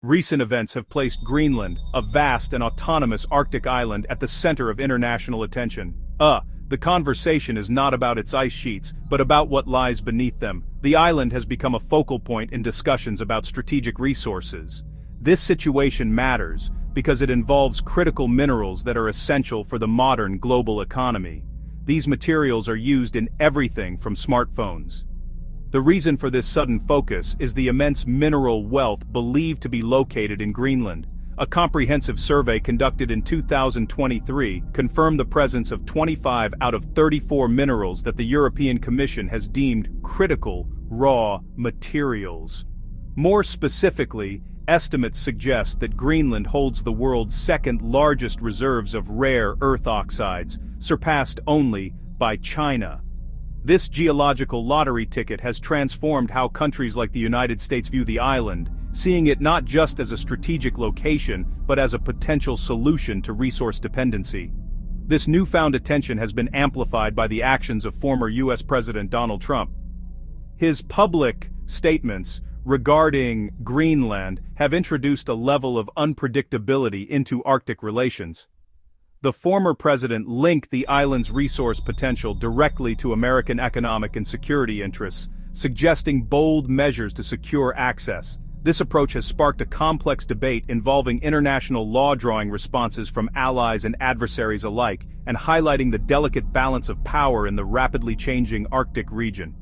Recent events have placed Greenland, a vast and autonomous Arctic island, at the center of international attention. The conversation is not about its ice sheets, but about what lies beneath them. The island has become a focal point in discussions about strategic resources. This situation matters because it involves critical minerals that are essential for the modern global economy. These materials are used in everything from smartphones. The reason for this sudden focus is the immense mineral wealth believed to be located in Greenland. A comprehensive survey conducted in 2023 confirmed the presence of 25 out of 34 minerals that the European Commission has deemed critical raw materials. More specifically, estimates suggest that Greenland holds the world's second largest reserves of rare earth oxides, surpassed only by China. This geological lottery ticket has transformed how countries like the United States view the island, seeing it not just as a strategic location, but as a potential solution to resource dependency. This newfound attention has been amplified by the actions of former U.S. President Donald Trump. His public statements regarding Greenland have introduced a level of unpredictability into Arctic relations. The former president linked the island's resource potential directly to American economic and security interests, suggesting bold measures to secure access. This approach has sparked a complex debate involving international law-drawing responses from allies and adversaries alike, and highlighting the delicate balance of power in the rapidly changing Arctic region.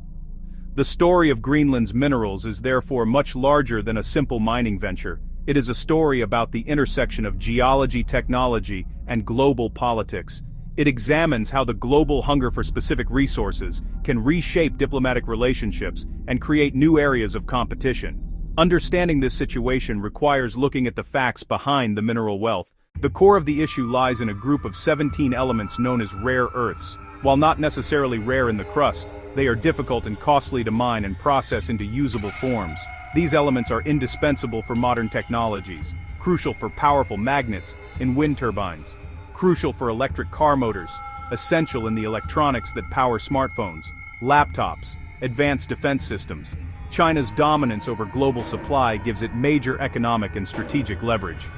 The story of Greenland's minerals is therefore much larger than a simple mining venture. It is a story about the intersection of geology, technology, and global politics. It examines how the global hunger for specific resources can reshape diplomatic relationships and create new areas of competition. Understanding this situation requires looking at the facts behind the mineral wealth. The core of the issue lies in a group of 17 elements known as rare earths. While not necessarily rare in the crust, they are difficult and costly to mine and process into usable forms. These elements are indispensable for modern technologies, crucial for powerful magnets in wind turbines, crucial for electric car motors, essential in the electronics that power smartphones, laptops, advanced defense systems. China's dominance over global supply gives it major economic and strategic leverage.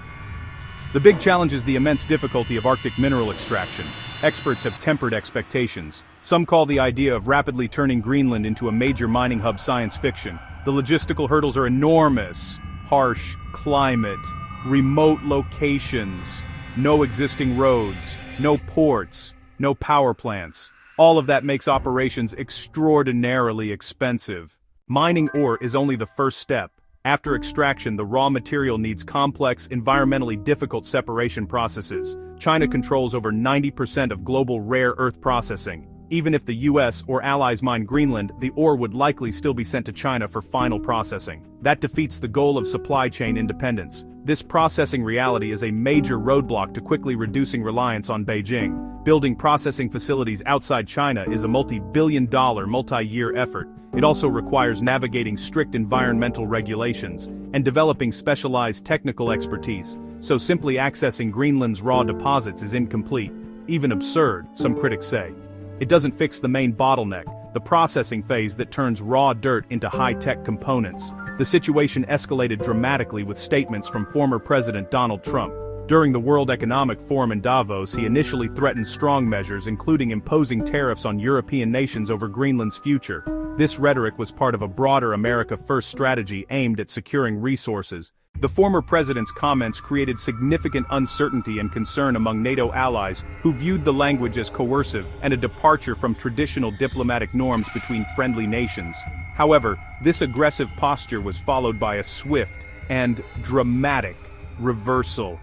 The big challenge is the immense difficulty of Arctic mineral extraction. Experts have tempered expectations. Some call the idea of rapidly turning Greenland into a major mining hub science fiction. The logistical hurdles are enormous. Harsh climate, remote locations, no existing roads, no ports, no power plants. All of that makes operations extraordinarily expensive. Mining ore is only the first step. After extraction, the raw material needs complex, environmentally difficult separation processes. China controls over 90% of global rare earth processing. Even if the US or allies mine Greenland, the ore would likely still be sent to China for final processing. That defeats the goal of supply chain independence. This processing reality is a major roadblock to quickly reducing reliance on Beijing. Building processing facilities outside China is a multi-billion-dollar, multi-year effort. It also requires navigating strict environmental regulations and developing specialized technical expertise, so simply accessing Greenland's raw deposits is incomplete, even absurd, some critics say. It doesn't fix the main bottleneck, the processing phase that turns raw dirt into high-tech components. The situation escalated dramatically with statements from former President Donald Trump. During the World Economic Forum in Davos, he initially threatened strong measures, including imposing tariffs on European nations over Greenland's future. This rhetoric was part of a broader America First strategy aimed at securing resources. The former president's comments created significant uncertainty and concern among NATO allies, who viewed the language as coercive and a departure from traditional diplomatic norms between friendly nations. However, this aggressive posture was followed by a swift and dramatic reversal.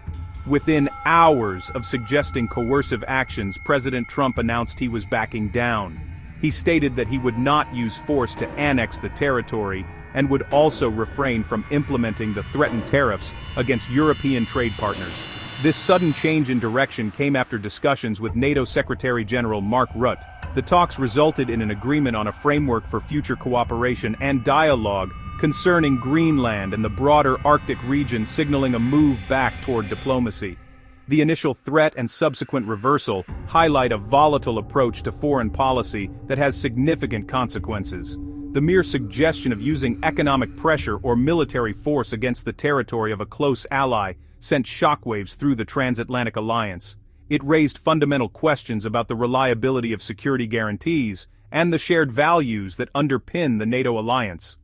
Within hours of suggesting coercive actions, President Trump announced he was backing down. He stated that he would not use force to annex the territory and would also refrain from implementing the threatened tariffs against European trade partners. This sudden change in direction came after discussions with NATO Secretary General Mark Rutte. The talks resulted in an agreement on a framework for future cooperation and dialogue concerning Greenland and the broader Arctic region, signaling a move back toward diplomacy. The initial threat and subsequent reversal highlight a volatile approach to foreign policy that has significant consequences. The mere suggestion of using economic pressure or military force against the territory of a close ally sent shockwaves through the transatlantic alliance. It raised fundamental questions about the reliability of security guarantees and the shared values that underpin the NATO alliance.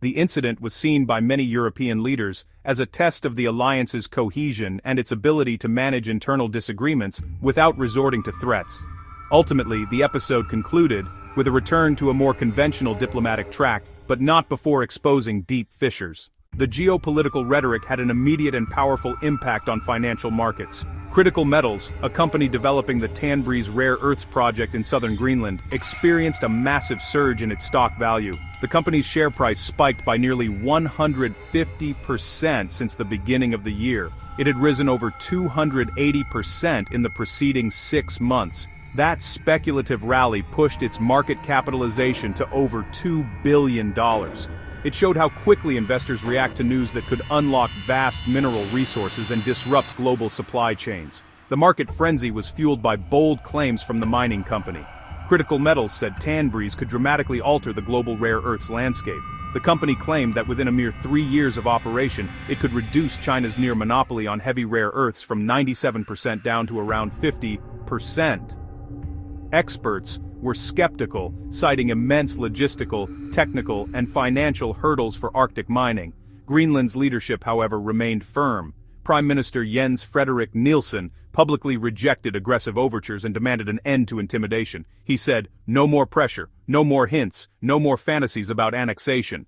The incident was seen by many European leaders as a test of the alliance's cohesion and its ability to manage internal disagreements without resorting to threats. Ultimately, the episode concluded with a return to a more conventional diplomatic track, but not before exposing deep fissures. The geopolitical rhetoric had an immediate and powerful impact on financial markets. Critical Metals, a company developing the Tanbreeze rare earths project in southern Greenland, experienced a massive surge in its stock value. The company's share price spiked by nearly 150% since the beginning of the year. It had risen over 280% in the preceding 6 months. That speculative rally pushed its market capitalization to over $2 billion. It showed how quickly investors react to news that could unlock vast mineral resources and disrupt global supply chains. The market frenzy was fueled by bold claims from the mining company. Critical Metals said Tanbreeze could dramatically alter the global rare earths landscape. The company claimed that within a mere 3 years of operation, it could reduce China's near monopoly on heavy rare earths from 97% down to around 50%. Experts were skeptical, citing immense logistical, technical, and financial hurdles for Arctic mining. Greenland's leadership, however, remained firm. Prime Minister Jens Frederik Nielsen publicly rejected aggressive overtures and demanded an end to intimidation. He said, "No more pressure, no more hints, no more fantasies about annexation."